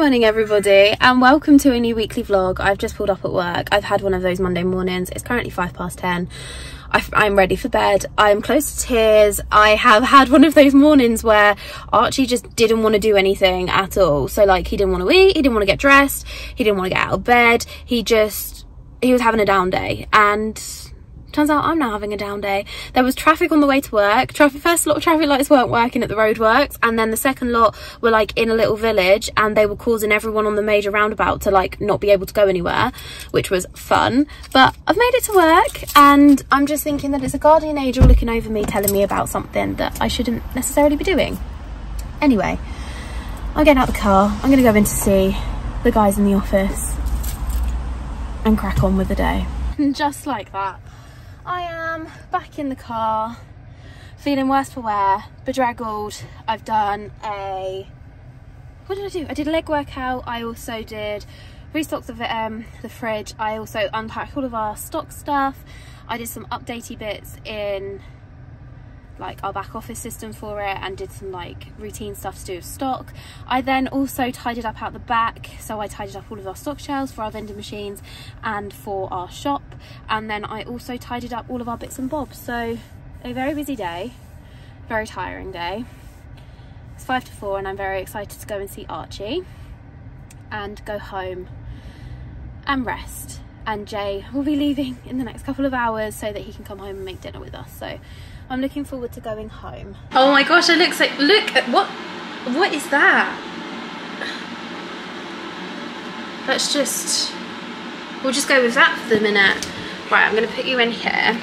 morning everybody, and welcome to a new weekly vlog. I've just pulled up at work. I've had one of those Monday mornings. It's currently 10:05. I'm ready for bed. I'm close to tears. I have had one of those mornings where Archie just didn't want to do anything at all. So like, he didn't want to eat, he didn't want to get dressed, he didn't want to get out of bed. He was having a down day, and turns out I'm now having a down day. There was traffic on the way to work. First lot of traffic lights weren't working at the roadworks, and then the second lot were like in a little village, and they were causing everyone on the major roundabout to like not be able to go anywhere, which was fun. But I've made it to work, and I'm just thinking that it's a guardian angel looking over me, telling me about something that I shouldn't necessarily be doing. Anyway, I'm getting out the car. I'm gonna go in to see the guys in the office and crack on with the day. And just like that, I am back in the car, feeling worse for wear, bedraggled. I've done what did I do? I did a leg workout. I also did restock the fridge. I also unpacked all of our stock stuff. I did some updatey bits in like our back office system for it, and did some like routine stuff to do with stock. I then also tidied up out the back, so I tidied up all of our stock shelves for our vending machines and for our shop, and then I also tidied up all of our bits and bobs. So a very busy day, very tiring day. It's 5 to 4 and I'm very excited to go and see Archie and go home and rest, and Jay will be leaving in the next couple of hours so that he can come home and make dinner with us. So I'm looking forward to going home. Oh my gosh, it looks like, look at what is that? We'll just go with that for the minute. Right, I'm gonna put you in here.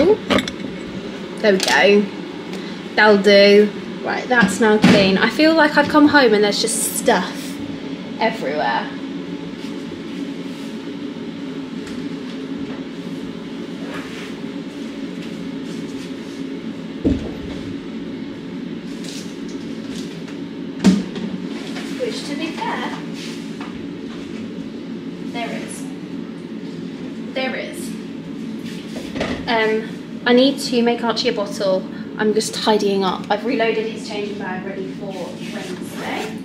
Ooh, there we go. That'll do. Right, that's now clean. I feel like I've come home and there's just stuff everywhere. To be fair, there is. I need to make Archie a bottle. I'm just tidying up. I've reloaded his changing bag ready for Wednesday.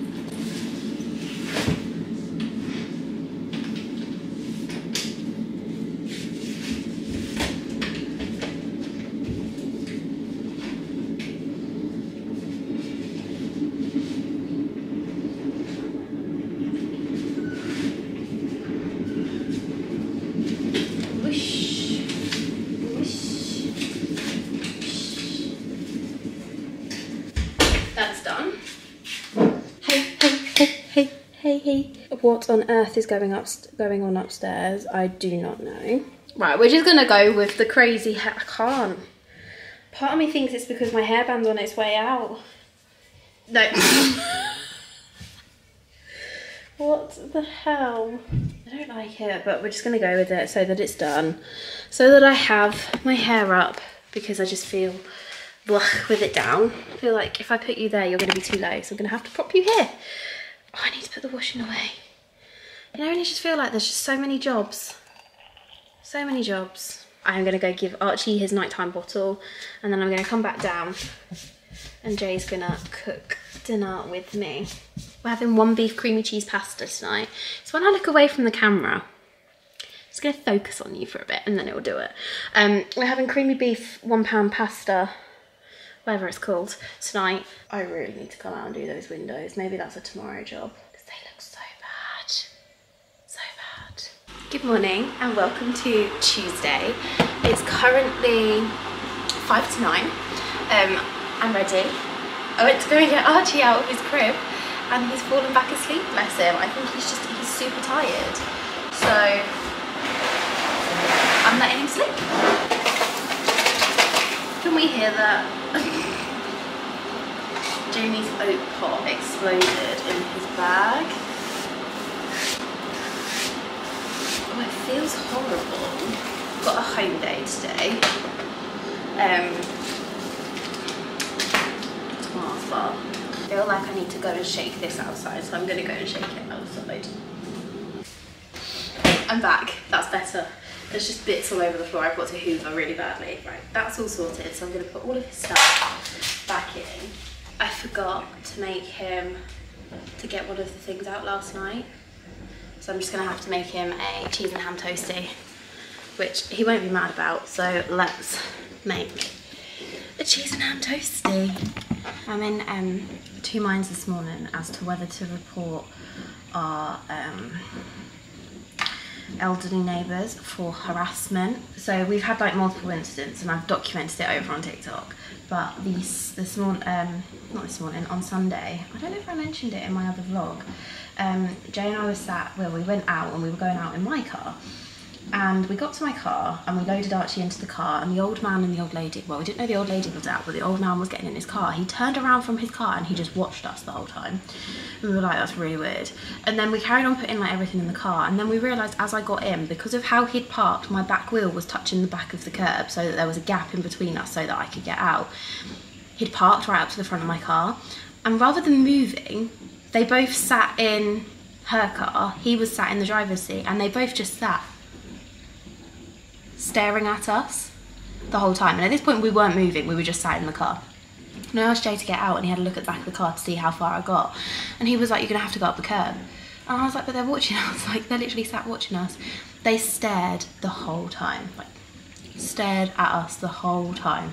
That's done. Hey. What on earth is going on upstairs? I do not know. Right, we're just gonna go with the crazy hair. I can't. Part of me thinks it's because my hairband's on its way out. No. What the hell? I don't like it, but we're just gonna go with it so that it's done. So that I have my hair up, because I just feel with it down. I feel like if I put you there, you're going to be too low, so I'm going to have to prop you here. Oh, I need to put the washing away. You know, and I just feel like there's just so many jobs. So many jobs. I'm going to go give Archie his nighttime bottle, and then I'm going to come back down, and Jay's going to cook dinner with me. We're having one beef creamy cheese pasta tonight. So when I look away from the camera, it's going to focus on you for a bit, and then it will do it. We're having creamy beef £1 pasta, whatever it's called, tonight. I really need to come out and do those windows. Maybe that's a tomorrow job, because they look so bad. So bad. Good morning and welcome to Tuesday. It's currently 5 to 9. I'm ready. I went to go and get Archie out of his crib and he's fallen back asleep, bless him. I think he's super tired. So I'm letting him sleep. Can we hear that? Jamie's oat pot exploded in his bag. Oh, it feels horrible. I've got a home day today. But I feel like I need to go and shake this outside, so I'm going to go and shake it outside. I'm back. That's better. There's just bits all over the floor. I've got to hoover really badly. Right, that's all sorted, so I'm going to put all of his stuff back in. I forgot to make him to get one of the things out last night. So I'm just gonna have to make him a cheese and ham toastie, which he won't be mad about. So let's make a cheese and ham toastie. I'm in two minds this morning as to whether to report our elderly neighbours for harassment. So we've had like multiple incidents and I've documented it over on TikTok. But this morning, not this morning, on Sunday, I don't know if I mentioned it in my other vlog. Jay and I we went out and we were going out in my car. And we got to my car and we loaded Archie into the car, and the old man and the old lady, well, we didn't know the old lady was out, but the old man was getting in his car. He turned around from his car and he just watched us the whole time. We were like, that's really weird. And then we carried on putting like everything in the car, and then we realised as I got in, because of how he'd parked, my back wheel was touching the back of the curb so that there was a gap in between us so that I could get out. He'd parked right up to the front of my car, and rather than moving, they both sat in her car, he was sat in the driver's seat, and they both just sat staring at us the whole time. And at this point we weren't moving, we were just sat in the car. And I asked Jay to get out and he had a look at the back of the car to see how far I got, and he was like, you're gonna have to go up the curb. And I was like, but they're watching us, like they're literally sat watching us. They stared the whole time, like stared at us the whole time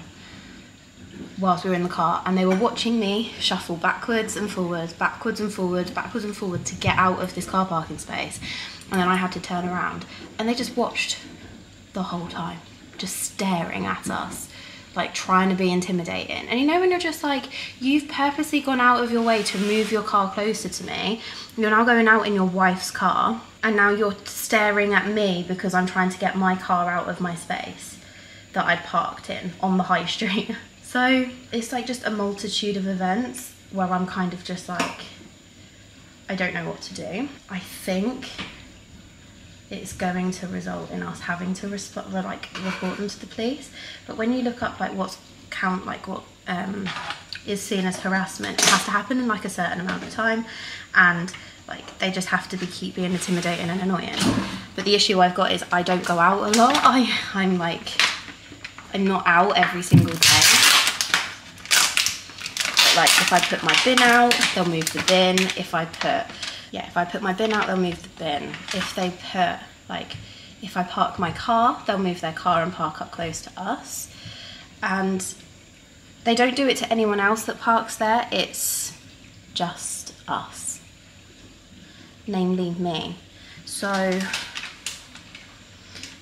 whilst we were in the car, and they were watching me shuffle backwards and forwards, backwards and forwards, backwards and forwards to get out of this car parking space. And then I had to turn around and they just watched the whole time, just staring at us, like trying to be intimidating. And you know when you're just like, you've purposely gone out of your way to move your car closer to me, you're now going out in your wife's car, and now you're staring at me because I'm trying to get my car out of my space that I'd parked in on the high street. So it's like just a multitude of events where I'm kind of just like, I don't know what to do. I think it's going to result in us having to report them to the police. But when you look up like what is seen as harassment, it has to happen in like a certain amount of time, and like they just have to keep being intimidating and annoying. But the issue I've got is I don't go out a lot. I'm not out every single day. But like if I put my bin out, they'll move the bin. If I put my bin out, they'll move the bin. If I park my car, they'll move their car and park up close to us. And they don't do it to anyone else that parks there, it's just us, namely me. So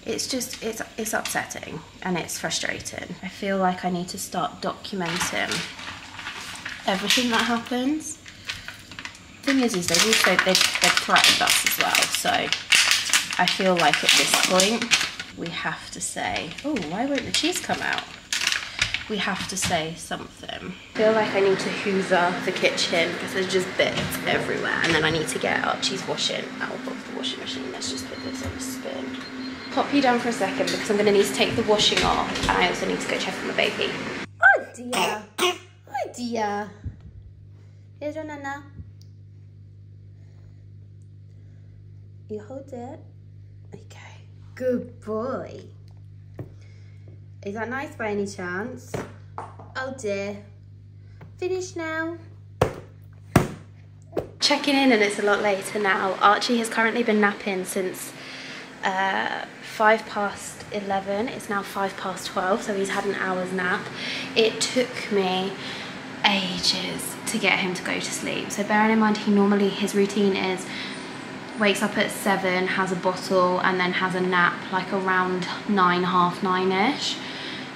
it's upsetting and it's frustrating. I feel like I need to start documenting everything that happens. Thing is they've threatened us as well, so I feel like at this point we have to say, oh, why won't the cheese come out? We have to say something. I feel like I need to hoover the kitchen because there's just bits everywhere, and then I need to get Archie's washing out of the washing machine. Let's just put this on a spin. Pop you down for a second because I'm going to need to take the washing off, and I also need to go check on my baby. Oh dear, oh dear. Here's your nana. You hold it. Okay. Good boy. Is that nice by any chance? Oh dear. Finished now. Checking in, and it's a lot later now. Archie has currently been napping since 11:05. It's now 12:05, so he's had an hour's nap. It took me ages to get him to go to sleep. So bearing in mind his routine is wakes up at 7, has a bottle, and then has a nap like around 9, half 9ish.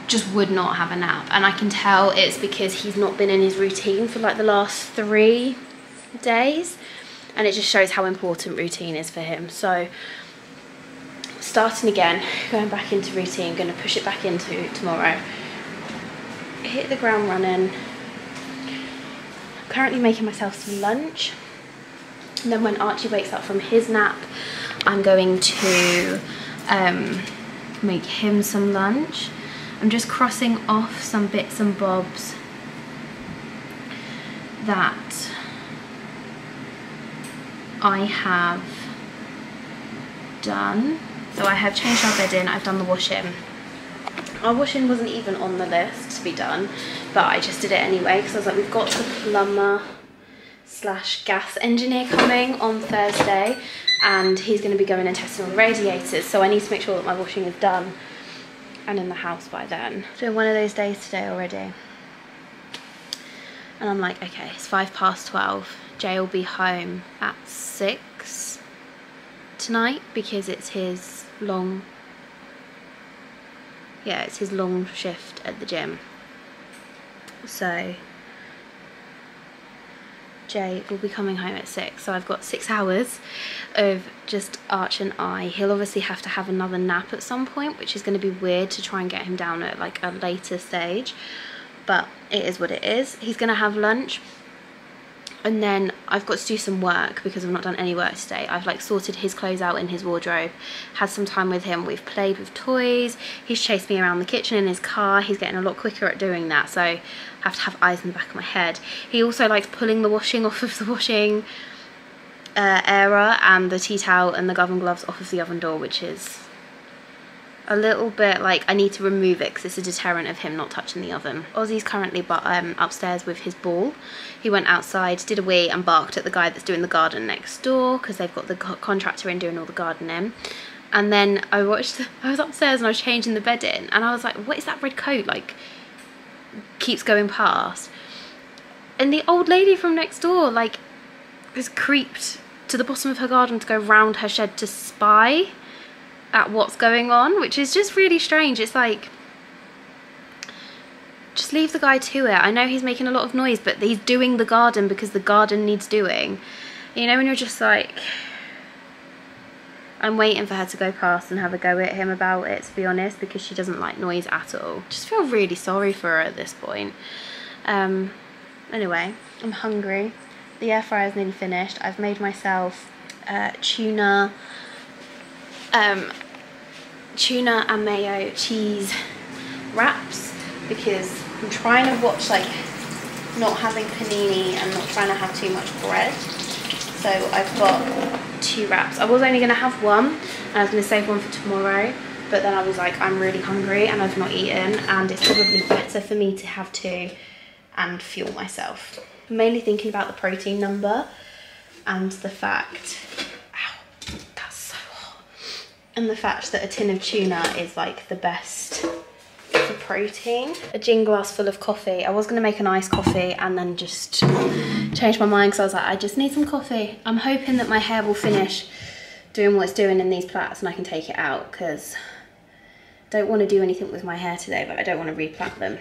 Just would not have a nap, and I can tell it's because he's not been in his routine for like the last 3 days, and it just shows how important routine is for him. So starting again, going back into routine, going to push it back into tomorrow, hit the ground running. Currently making myself some lunch. And then when Archie wakes up from his nap, I'm going to make him some lunch. I'm just crossing off some bits and bobs that I have done. So I have changed our bedding, I've done the washing. Our washing wasn't even on the list to be done, but I just did it anyway because I was like, we've got the plumber slash gas engineer coming on Thursday, and he's going to be going and testing all the radiators, so I need to make sure that my washing is done and in the house by then. Doing one of those days today already. And I'm like, okay, it's 12:05. Jay will be home at 6 tonight because it's his long, yeah, it's his long shift at the gym. So Jay will be coming home at 6, so I've got 6 hours of just Arch and I. He'll obviously have to have another nap at some point, which is going to be weird to try and get him down at like a later stage, but it is what it is. He's going to have lunch, and then I've got to do some work because I've not done any work today. I've like sorted his clothes out in his wardrobe, had some time with him, we've played with toys, he's chased me around the kitchen in his car. He's getting a lot quicker at doing that, so I have to have eyes in the back of my head. He also likes pulling the washing off of the washing area and the tea towel and the glove gloves off of the oven door, which is a little bit like I need to remove it because it's a deterrent of him not touching the oven. Ozzy's currently upstairs with his ball. He went outside, did a wee and barked at the guy that's doing the garden next door because they've got the contractor in doing all the gardening. And then I was upstairs and I was changing the bed in, and I was like, what is that red coat like keeps going past? And the old lady from next door like has creeped to the bottom of her garden to go round her shed to spy at what's going on, which is just really strange. It's like, just leave the guy to it. I know he's making a lot of noise, but he's doing the garden because the garden needs doing. You know, when you're just like, I'm waiting for her to go past and have a go at him about it, to be honest, because she doesn't like noise at all. Just feel really sorry for her at this point. Anyway, I'm hungry. The air fryer is nearly finished. I've made myself tuna and mayo cheese wraps because I'm trying to watch like not having panini and not trying to have too much bread. So I've got 2 wraps. I was only going to have one and I was going to save one for tomorrow, but then I was like, I'm really hungry and I've not eaten, and it's probably better for me to have 2 and fuel myself. I'm mainly thinking about the protein number and the fact, ow, that's so hot, and the fact that a tin of tuna is like the best for protein. A gin glass full of coffee. I was going to make an iced coffee and then just changed my mind because I was like, I just need some coffee. I'm hoping that my hair will finish doing what it's doing in these plaits and I can take it out, because I don't want to do anything with my hair today, but I don't want to replait them.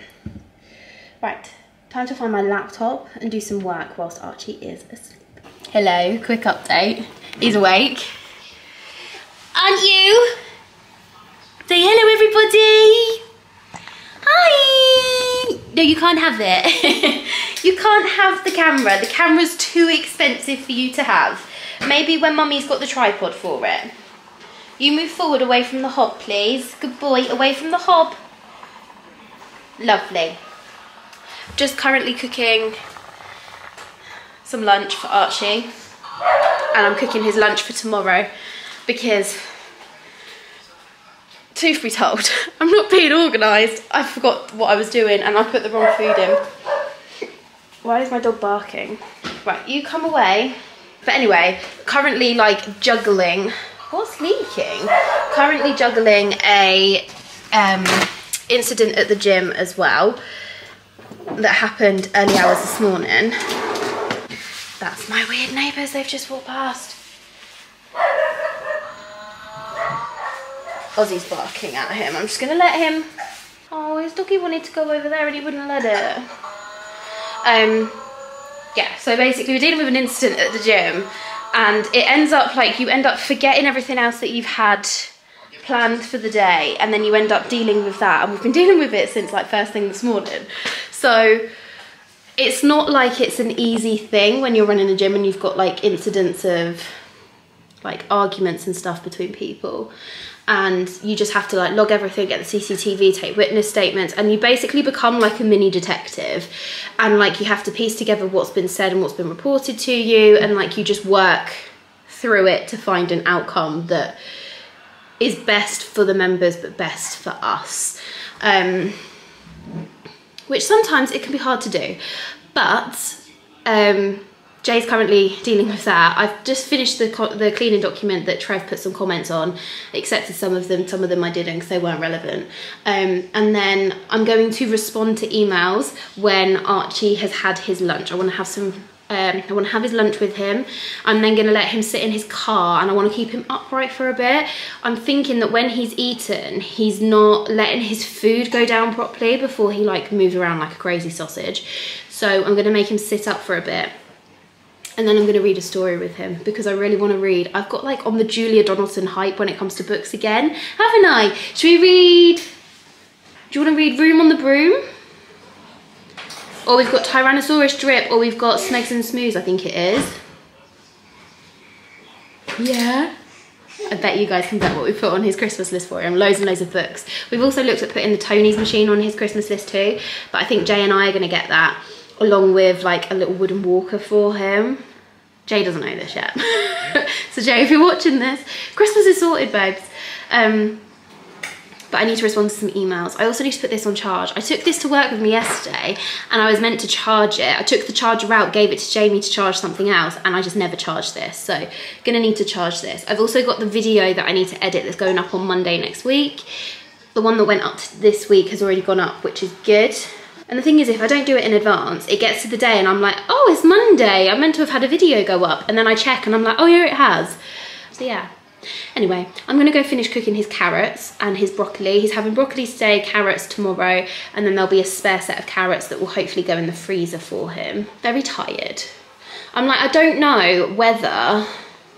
Right, time to find my laptop and do some work whilst Archie is asleep. Hello, quick update. He's awake. Aren't you? Say hello, everybody. Hi! No, you can't have it. You can't have the camera. The camera's too expensive for you to have. Maybe when Mummy's got the tripod for it. You move forward away from the hob, please. Good boy, away from the hob. Lovely. Just currently cooking some lunch for Archie. And I'm cooking his lunch for tomorrow because, truth be told, I'm not being organised. I forgot what I was doing and I put the wrong food in. Why is my dog barking? Right, you come away. But anyway, currently like juggling, what's leaking? Currently juggling a incident at the gym as well that happened early hours this morning. That's my weird neighbours, they've just walked past. Ozzy's barking at him. I'm just gonna let him. Oh, his doggy wanted to go over there and he wouldn't let it. Yeah, so basically we're dealing with an incident at the gym and it ends up like you end up forgetting everything else that you've had planned for the day, and then you end up dealing with that, and we've been dealing with it since like first thing this morning. So it's not like it's an easy thing when you're running a gym and you've got like incidents of like arguments and stuff between people, and you just have to like log everything, get the CCTV, take witness statements, and you basically become like a mini detective, and like you have to piece together what's been said and what's been reported to you, and like you just work through it to find an outcome that is best for the members but best for us, which sometimes it can be hard to do, but Jay's currently dealing with that. I've just finished the cleaning document that Trev put some comments on. I accepted some of them I didn't because they weren't relevant. And then I'm going to respond to emails when Archie has had his lunch. I want to have his lunch with him. I'm then going to let him sit in his car, and I want to keep him upright for a bit. I'm thinking that when he's eaten, he's not letting his food go down properly before he like moves around like a crazy sausage. So I'm going to make him sit up for a bit. And then I'm going to read a story with him because I really want to read. I've got like on the Julia Donaldson hype when it comes to books again, haven't I? Should we read? Do you want to read Room on the Broom? Or we've got Tyrannosaurus Drip, or we've got Smegs and Smooths, I think it is. Yeah. I bet you guys can bet what we put on his Christmas list for him. Loads and loads of books. We've also looked at putting the Tony's Machine on his Christmas list too, but I think Jay and I are going to get that, along with like a little wooden walker for him. Jay doesn't know this yet. So Jay, if you're watching this, Christmas is sorted, babes. But I need to respond to some emails. I also need to put this on charge. I took this to work with me yesterday and I was meant to charge it. I took the charger out, gave it to Jamie to charge something else, and I just never charged this. So gonna need to charge this. I've also got the video that I need to edit that's going up on Monday next week. The one that went up this week has already gone up, which is good. And the thing is, if I don't do it in advance, it gets to the day and I'm like, oh, it's Monday. I meant to have had a video go up. And then I check and I'm like, oh yeah, it has. So yeah. Anyway, I'm gonna go finish cooking his carrots and his broccoli. He's having broccoli today, carrots tomorrow, and then there'll be a spare set of carrots that will hopefully go in the freezer for him. Very tired. I'm like, I don't know whether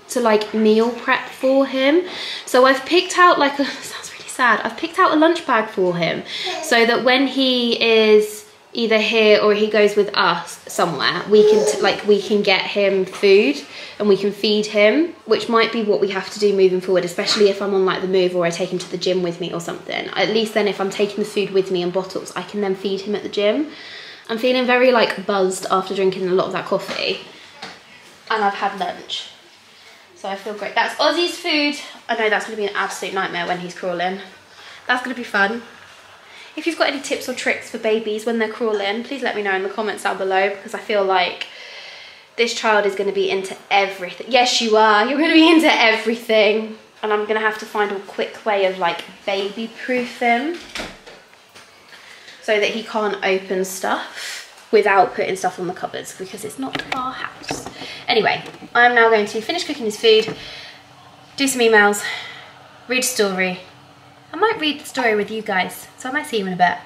to like meal prep for him. So I've picked out like a, sounds really sad, I've picked out a lunch bag for him so that when he is either here or he goes with us somewhere, we can get him food and we can feed him, which might be what we have to do moving forward, especially if I'm on like the move or I take him to the gym with me or something. At least then if I'm taking the food with me in bottles, I can then feed him at the gym. I'm feeling very like buzzed after drinking a lot of that coffee, and I've had lunch, so I feel great. That's Ozzy's food. I know that's gonna be an absolute nightmare when he's crawling. That's gonna be fun. If you've got any tips or tricks for babies when they're crawling, please let me know in the comments down below, because I feel like this child is going to be into everything. Yes, you are. You're going to be into everything. And I'm going to have to find a quick way of like baby-proof him so that he can't open stuff without putting stuff on the cupboards, because it's not our house. Anyway, I'm now going to finish cooking his food, do some emails, read a story. I might read the story with you guys, so I might see you in a bit.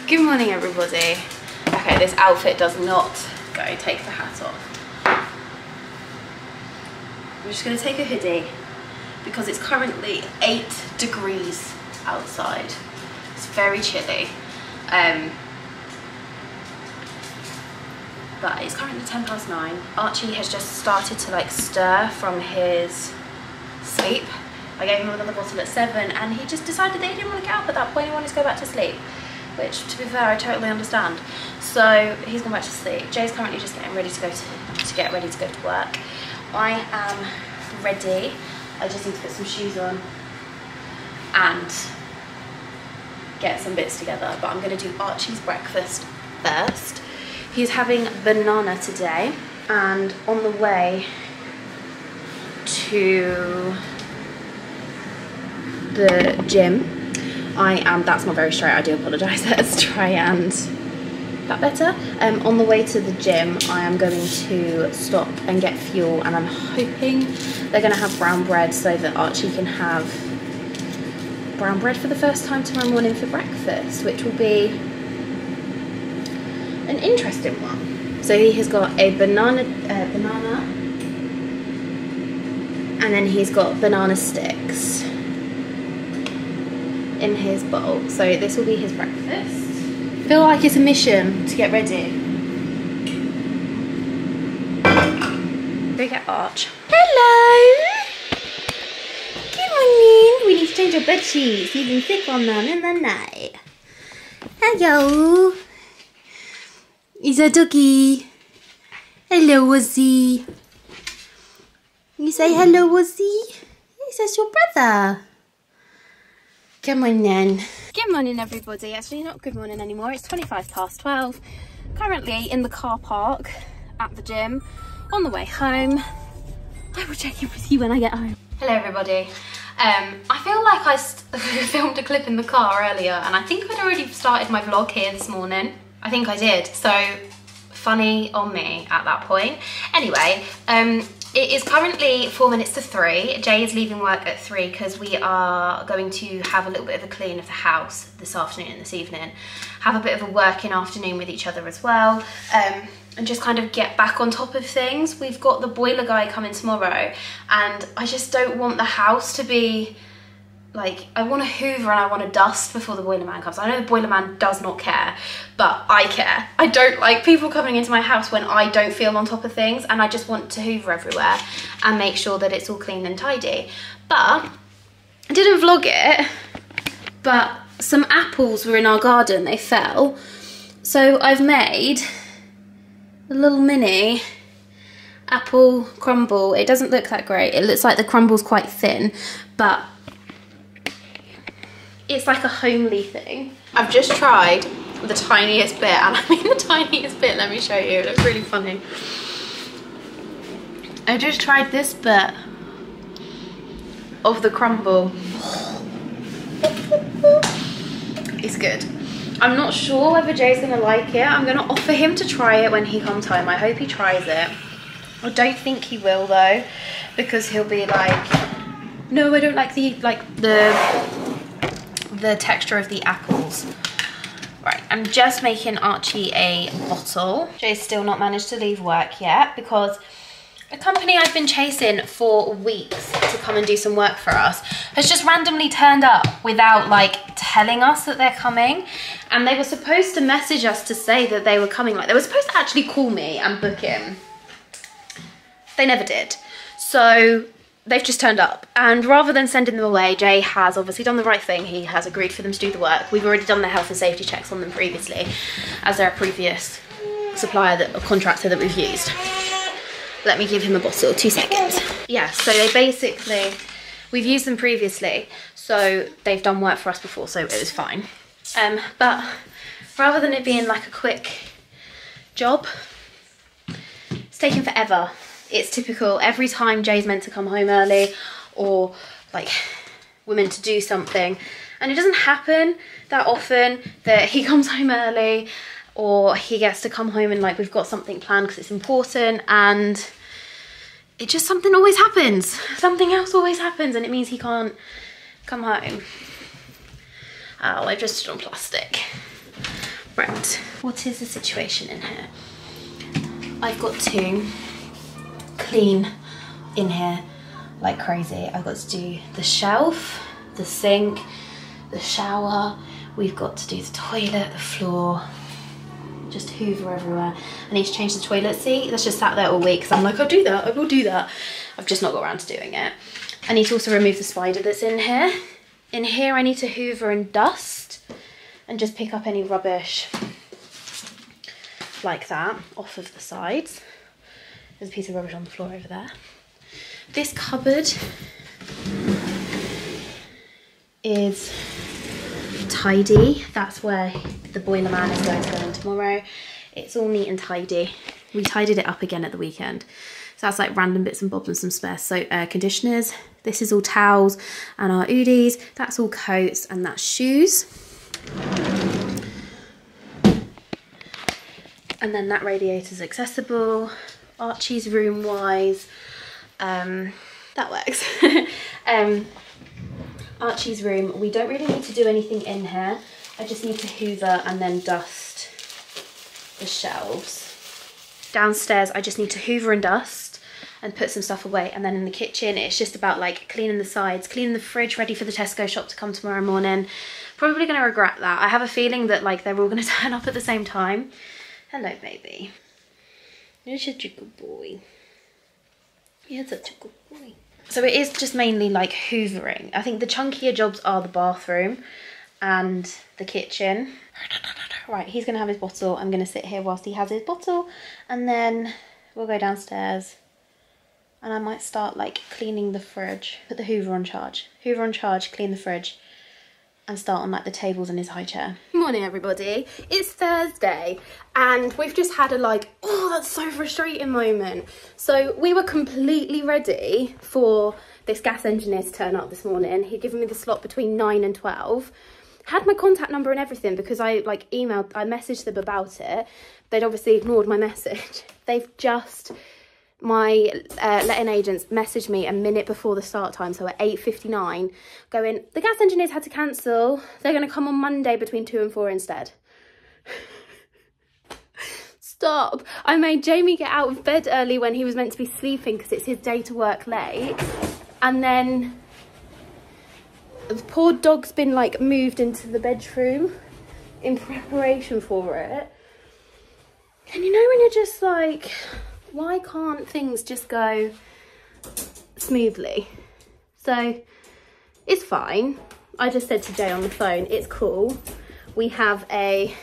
Good morning, everybody. Okay, this outfit does not go. Take the hat off. I'm just going to take a hoodie because it's currently 8 degrees outside. It's very chilly. But it's currently 9:10. Archie has just started to like stir from his sleep. I gave him another bottle at 7 and he just decided that he didn't want to get up at that point. He wanted to go back to sleep, which, to be fair, I totally understand. So he's gone back to sleep. Jay's currently just getting ready to go to work. I am ready. I just need to put some shoes on and get some bits together. But I'm going to do Archie's breakfast first. He's having banana today, and on the way to the gym, that's not very straight, I do apologise. Let's try and, that better? On the way to the gym, I am going to stop and get fuel, and I'm hoping they're going to have brown bread so that Archie can have brown bread for the first time tomorrow morning for breakfast, which will be an interesting one. So he has got a banana, and then he's got banana sticks. in his bowl. So this will be his breakfast. I feel like it's a mission to get ready. Go get Arch. Hello! Good morning. We need to change your bed sheets. You've been sick on them in the night. Hello. He's a doggy. Hello, Wuzzy. You say hello, Wuzzy? Yes, that's your brother. Come on then. Good morning, everybody. Actually, not good morning anymore. It's 12:25. Currently in the car park at the gym on the way home. I will check in with you when I get home. Hello, everybody. I feel like I filmed a clip in the car earlier, and I think I'd already started my vlog here this morning. I think I did. So funny on me at that point. Anyway, it is currently 4 minutes to 3. Jay is leaving work at 3 because we are going to have a little bit of a clean of the house this afternoon and this evening. Have a bit of a working afternoon with each other as well. And just kind of get back on top of things. We've got the boiler guy coming tomorrow, and I just don't want the house to be like, I want to hoover and I want to dust before the boiler man comes. I know the boiler man does not care, but I care. I don't like people coming into my house when I don't feel on top of things, and I just want to hoover everywhere and make sure that it's all clean and tidy. But I didn't vlog it, but some apples were in our garden, they fell. So I've made a little mini apple crumble. It doesn't look that great. It looks like the crumble's quite thin, but it's like a homely thing. I've just tried the tiniest bit, and I mean the tiniest bit, let me show you. It looks really funny. I just tried this bit of the crumble. It's good. I'm not sure whether Jay's gonna like it. I'm gonna offer him to try it when he comes home. I hope he tries it. I don't think he will though, because he'll be like, no, I don't like the texture of the apples. Right, I'm just making Archie a bottle. Jay's still not managed to leave work yet because a company I've been chasing for weeks to come and do some work for us has just randomly turned up without like telling us that they're coming. And they were supposed to message us to say that they were coming. Like, they were supposed to actually call me and book him. They never did. So they've just turned up, and rather than sending them away, Jay has obviously done the right thing. He has agreed for them to do the work. We've already done the health and safety checks on them previously, as they're a previous supplier, a contractor that we've used. Let me give him a bottle, 2 seconds. Yeah, so they basically, we've used them previously, so they've done work for us before, so it was fine. But rather than it being like a quick job, it's taken forever. It's typical. Every time Jay's meant to come home early, or like we're meant to do something, and it doesn't happen that often that he comes home early, or he gets to come home and like we've got something planned because it's important, and it just, something always happens. Something else always happens, and it means he can't come home. Oh, I just stood on plastic. Right, what is the situation in here? I've got to clean in here like crazy. I've got to do the shelf, the sink, the shower. We've got to do the toilet, the floor, just hoover everywhere. I need to change the toilet seat. That's just sat there all week because I'm like, I'll do that, I will do that. I've just not got around to doing it. I need to also remove the spider that's in here. In here I need to hoover and dust and just pick up any rubbish like that off of the sides. There's a piece of rubbish on the floor over there. This cupboard is tidy. That's where the boiler man is going to go in tomorrow. It's all neat and tidy. We tidied it up again at the weekend. So that's like random bits and bobs and some spare soap, conditioners. This is all towels and our Oodies. That's all coats, and that's shoes. And then that radiator's accessible. Archie's room wise, that works. Archie's room, we don't really need to do anything in here. I just need to hoover and then dust the shelves. Downstairs I just need to hoover and dust, and put some stuff away. And then in the kitchen, it's just about like cleaning the sides, cleaning the fridge, ready for the Tesco shop to come tomorrow morning. Probably gonna regret that. I have a feeling that like they're all gonna turn up at the same time. Hello, baby. You're such a good boy. You're such a good boy. So it is just mainly like hoovering. I think the chunkier jobs are the bathroom and the kitchen. Right, he's gonna have his bottle. I'm gonna sit here whilst he has his bottle, and then we'll go downstairs and I might start like cleaning the fridge. Put the hoover on charge. Hoover on charge, clean the fridge, and start on like the tables and his high chair. Morning everybody, it's Thursday and we've just had a like, oh that's so frustrating moment. So we were completely ready for this gas engineer to turn up this morning. He'd given me the slot between 9 and 12. Had my contact number and everything because I like emailed, I messaged them about it. They'd obviously ignored my message. They've just, my letting agents messaged me a minute before the start time, so at 8:59, going, the gas engineers had to cancel. They're going to come on Monday between 2 and 4 instead. Stop. I made Jamie get out of bed early when he was meant to be sleeping because it's his day to work late. And then the poor dog's been like moved into the bedroom in preparation for it. And you know when you're just like, why can't things just go smoothly? So it's fine. I just said to Jay on the phone, it's cool. We have a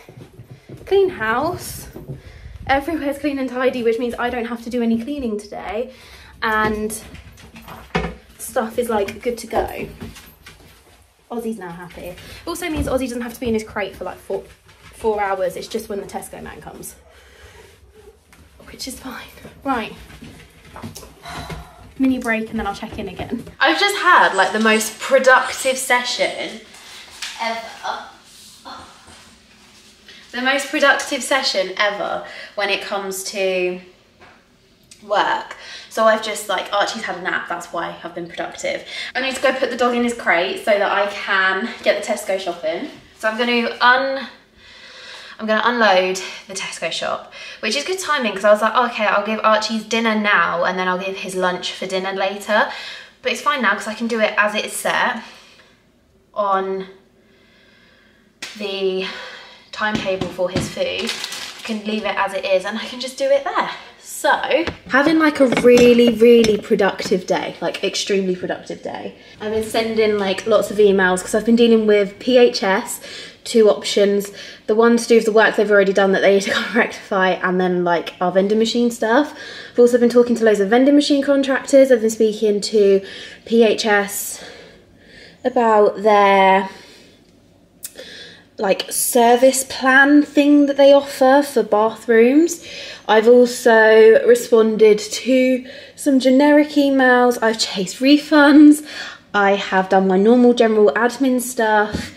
clean house. Everywhere's clean and tidy, which means I don't have to do any cleaning today. And stuff is like good to go. Ozzy's now happy. It also means Ozzy doesn't have to be in his crate for like four hours. It's just when the Tesco man comes, which is fine. Right, mini break and then I'll check in again. I've just had like the most productive session ever. The most productive session ever when it comes to work. So I've just like, Archie's had a nap, that's why I've been productive. I need to go put the dog in his crate so that I can get the Tesco shop in. So I'm gonna unload the Tesco shop, which is good timing because I was like, oh, okay, I'll give Archie's dinner now and then I'll give his lunch for dinner later. But it's fine now because I can do it as it is set on the timetable for his food. I can leave it as it is and I can just do it there. So, having like a really productive day, like extremely productive day. I've been sending like lots of emails because I've been dealing with PHS, 2 options. The one to do with the work they've already done that they need to come and rectify, and then like our vending machine stuff. I've also been talking to loads of vending machine contractors. I've been speaking to PHS about their like service plan thing that they offer for bathrooms. I've also responded to some generic emails. I've chased refunds. I have done my normal general admin stuff.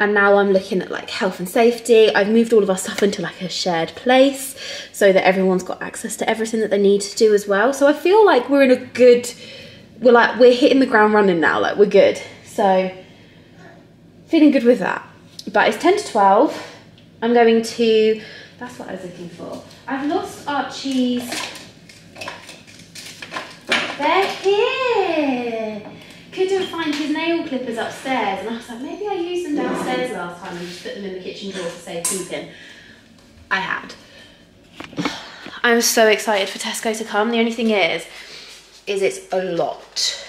And now I'm looking at like health and safety. I've moved all of our stuff into like a shared place so that everyone's got access to everything that they need to do as well. So I feel like we're in a good, we're hitting the ground running now, like we're good. So feeling good with that. But it's 10 to 12. I'm going to, that's what I was looking for. I've lost Archie's, they're here. Couldn't find his nail clippers upstairs. And I was like, maybe I used them downstairs last time and just put them in the kitchen drawer for safekeeping. I had. I'm so excited for Tesco to come. The only thing is it's a lot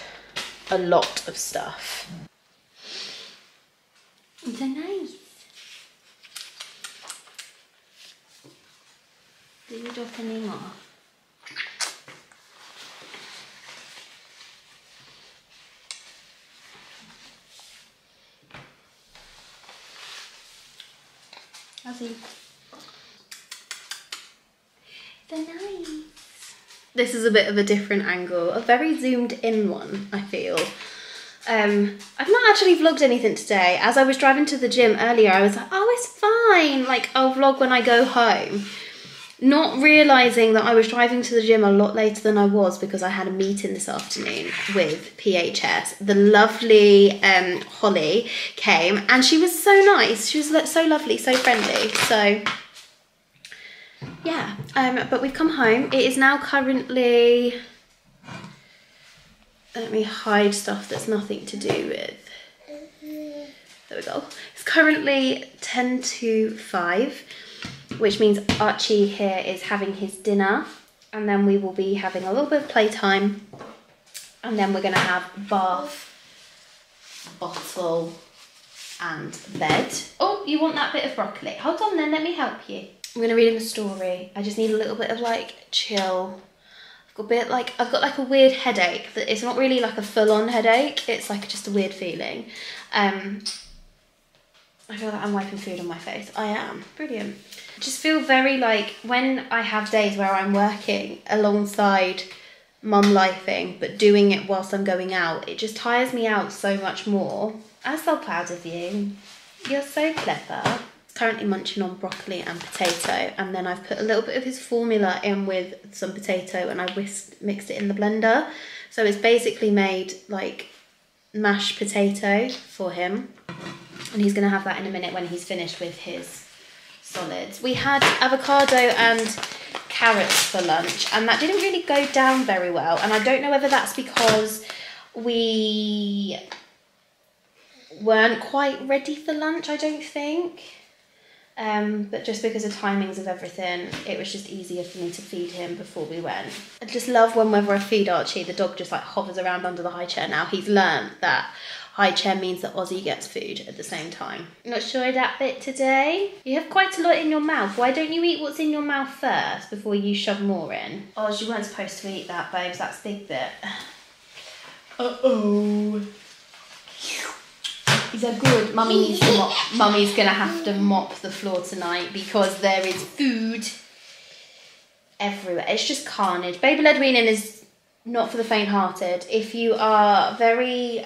of stuff. They're nice. Do you drop any more? Ozzy. They're nice. This is a bit of a different angle, a very zoomed in one, I feel. I've not actually vlogged anything today. As I was driving to the gym earlier, I was like, oh, it's fine. Like, I'll vlog when I go home. Not realising that I was driving to the gym a lot later than I was because I had a meeting this afternoon with PHS. The lovely Holly came and she was so nice. She was so lovely, so friendly. So, yeah. But we've come home. It is now currently Let me hide stuff that's nothing to do with. There we go. It's currently 10 to 5, which means Archie here is having his dinner, and then we will be having a little bit of playtime, and then we're gonna have bath, bottle, and bed. Oh, you want that bit of broccoli? Hold on then, let me help you. I'm gonna read him a story. I just need a little bit of like chill. I've got like a weird headache that it's not really like a full-on headache. It's like just a weird feeling. I feel like I'm wiping food on my face. I am. Brilliant. I just feel very like when I have days where I'm working alongside mum lifing, but doing it whilst I'm going out, it just tires me out so much more. I'm so proud of you. You're so clever. Currently munching on broccoli and potato, and then I've put a little bit of his formula in with some potato and I mixed it in the blender. So it's basically made like mashed potato for him, and he's gonna have that in a minute when he's finished with his solids. We had avocado and carrots for lunch, and that didn't really go down very well, and I don't know whether that's because we weren't quite ready for lunch, I don't think. But just because of timings of everything, it was just easier for me to feed him before we went. I just love whenever I feed Archie, the dog just like hovers around under the high chair now. He's learned that high chair means that Ozzy gets food at the same time. Not sure of that bit today. You have quite a lot in your mouth. Why don't you eat what's in your mouth first before you shove more in? Oz, you weren't supposed to eat that, babes. That's the big bit. Uh-oh. Is that good? Mummy needs to mop. Mummy's gonna have to mop the floor tonight because there is food everywhere. It's just carnage. Baby led weaning is not for the faint-hearted. If you are very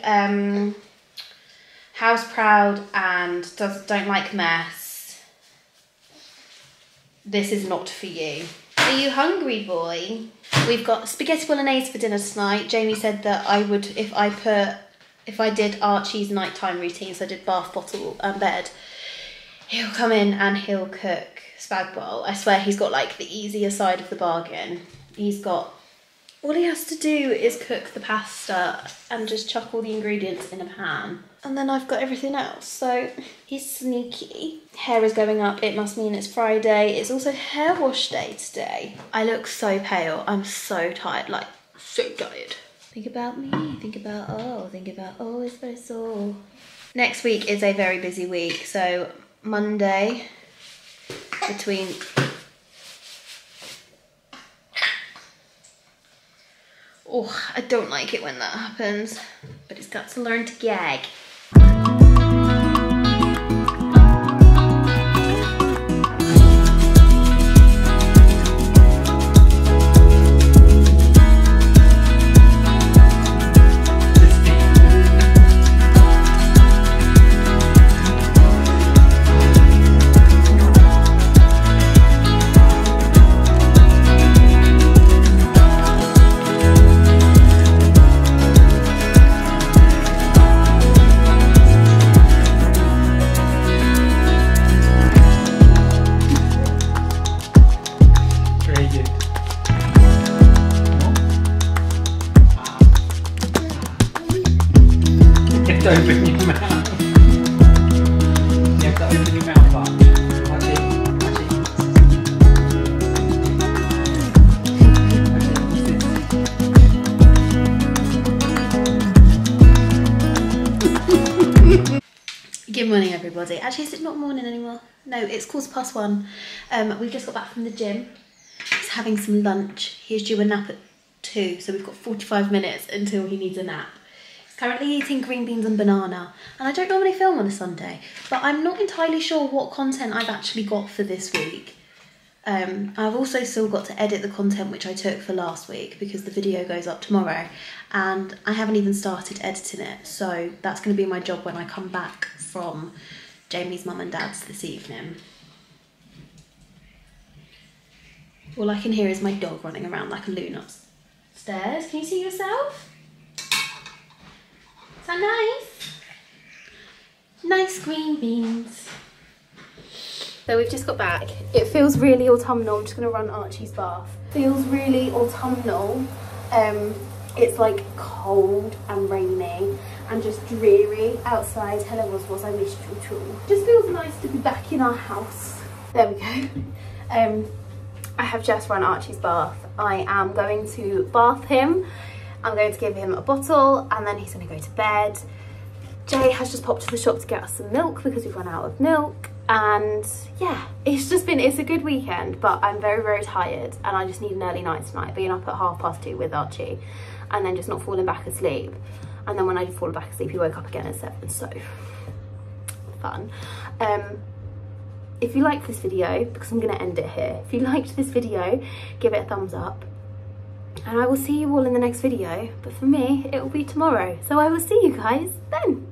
house proud and don't like mess, this is not for you. Are you hungry, boy? We've got spaghetti bolognese for dinner tonight. Jamie said that I would, if I did Archie's nighttime routine, so I did bath, bottle and bed, he'll come in and he'll cook spag bol. I swear he's got like the easier side of the bargain. All he has to do is cook the pasta and just chuck all the ingredients in a pan. And then I've got everything else, so he's sneaky. Hair is going up, it must mean it's Friday. It's also hair wash day today. I look so pale, I'm so tired, like so tired. Think about me, think about it's very sore. Next week is a very busy week, so Monday between... Oh, I don't like it when that happens, but it's got to learn to gag. Open your mouth. You have to open your mouth up. Watch it. Good morning, everybody. Actually, is it not morning anymore? No, it's 1:15. We've just got back from the gym. He's having some lunch. He's due a nap at 2, so we've got 45 minutes until he needs a nap. Currently eating green beans and banana, and I don't normally film on a Sunday, but I'm not entirely sure what content I've actually got for this week. I've also still got to edit the content which I took for last week because the video goes up tomorrow, and I haven't even started editing it, so that's going to be my job when I come back from Jamie's mum and dad's this evening. All I can hear is my dog running around like a loon upstairs. Can you see yourself? Is that nice? Nice green beans. So we've just got back. It feels really autumnal. I'm just going to run Archie's bath. Feels really autumnal. It's like cold and rainy and just dreary outside. Hello Roswell, I missed you too. Just feels nice to be back in our house. There we go. I have just run Archie's bath. I am going to bath him. I'm going to give him a bottle and then he's going to go to bed. Jay has just popped to the shop to get us some milk because we've run out of milk. And yeah, it's a good weekend, but I'm very, very tired and I just need an early night tonight, being up at 2:30 with Archie and then just not falling back asleep. And then when I did fall back asleep, he woke up again at 7, so fun. If you liked this video, because I'm going to end it here, if you liked this video, give it a thumbs up. And I will see you all in the next video, but for me, it will be tomorrow. So I will see you guys then.